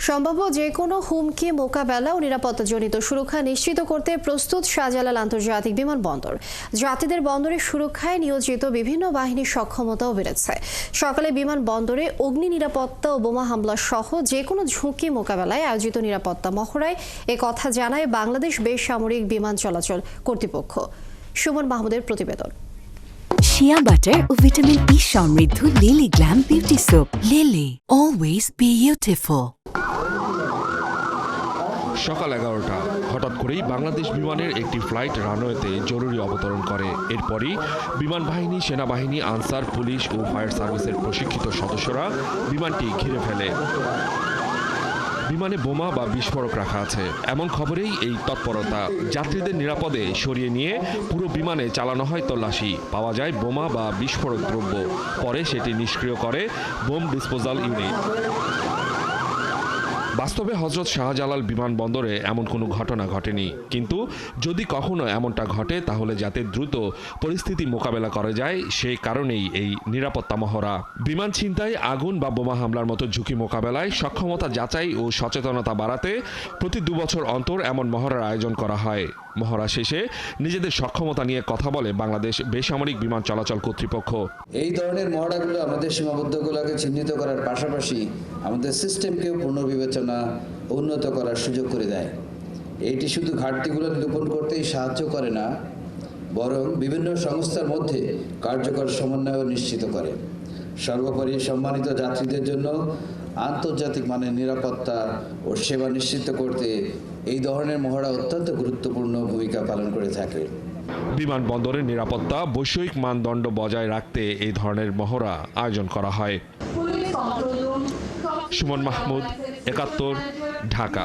সম্ভাব্য যে কোনো হুমকি মোকাবেলা ও নিরাপত্তাজনিত সুরক্ষা নিশ্চিত করতে প্রস্তুত শাহজালাল আন্তর্জাতিক বিমানবন্দর। যাত্রীদের বন্দরের সুরক্ষায় নিয়োজিত বিভিন্ন বাহিনীর সক্ষমতাও বেড়েছে। সকালে বিমানবন্দরে অগ্নি নিরাপত্তা ও বোমা হামলা সহ যে কোনো ঝুঁকি মোকাবেলায় আয়োজিত নিরাপত্তা মহড়ায় কথা জানায় বাংলাদেশ বেসামরিক বিমান চলাচল কর্তৃপক্ষ। সুমন মাহমুদের প্রতিবেদন। শিয়া বাটার ও ভিটামিন ই সমৃদ্ধ lily glam beauty soap. Lily, always beautiful. সকাল 11টা হঠাৎ করেই বাংলাদেশ বিমানের একটি ফ্লাইট রানওয়েতে জরুরি অবতরণ করে। এরপরই বিমান বাহিনী, সেনাবাহিনী, আনসার, পুলিশ ও ফায়ার সার্ভিসের প্রশিক্ষিত সদস্যরা বিমানটি ঘিরে ফেলে। বিমানে বোমা বা বিস্ফোরক রাখা আছে এমন খবরেই এই তৎপরতা। যাত্রীদের নিরাপদে সরিয়ে নিয়ে পুরো বিমানে চালানো হয় তল্লাশি। পাওয়া যায় বোমা বা বিস্ফোরক দ্রব্য। পরে সেটি নিষ্ক্রিয় করে বোম ডিসপোজাল ইউনিট। বাস্তবে হযরত শাহজালাল বিমানবন্দরে এমন কোনো ঘটনা ঘটেনি, কিন্তু যদি কখনো এমনটা ঘটে তাহলে যাতে দ্রুত পরিস্থিতি মোকাবেলা করা যায় সেই কারণেই এই নিরাপত্তা মহড়া। বিমান ছিনতাই, আগুন বা বোমা হামলার মতো ঝুঁকি মোকাবেলায় সক্ষমতা যাচাই ও সচেতনতা বাড়াতে প্রতি 2 বছর অন্তর এমন মহড়ার আয়োজন করা হয়। মহড়া শেষে নিজেদের সক্ষমতা নিয়ে কথা বলে বাংলাদেশ বেসামরিক বিমান চলাচল কর্তৃপক্ষ। এই ধরনের মহড়াগুলো আমাদের সীমাবদ্ধগুলোকে চিহ্নিত করার পাশাপাশি আমাদের সিস্টেমকেও পুনর্বিবেচনা উন্নত করার সুযোগ করে দেয়। এইটি শুধু ঘাটতিগুলো নিরূপণ করতেই সাহায্য করে না, বরং বিভিন্ন সংস্থার মধ্যে কার্যকর সমন্বয় নিশ্চিত করে। সর্বোপরি সম্মানিত যাত্রীদের জন্য আন্তর্জাতিক মানের নিরাপত্তা ও সেবা নিশ্চিত করতে এই ধরনের মহড়া অত্যন্ত গুরুত্বপূর্ণ ভূমিকা পালন করে থাকে। বিমানবন্দরের নিরাপত্তা বৈষয়িক মানদণ্ড বজায় রাখতে এই ধরনের মহড়া আয়োজন করা হয়। সুমন মাহমুদ, 71, ঢাকা।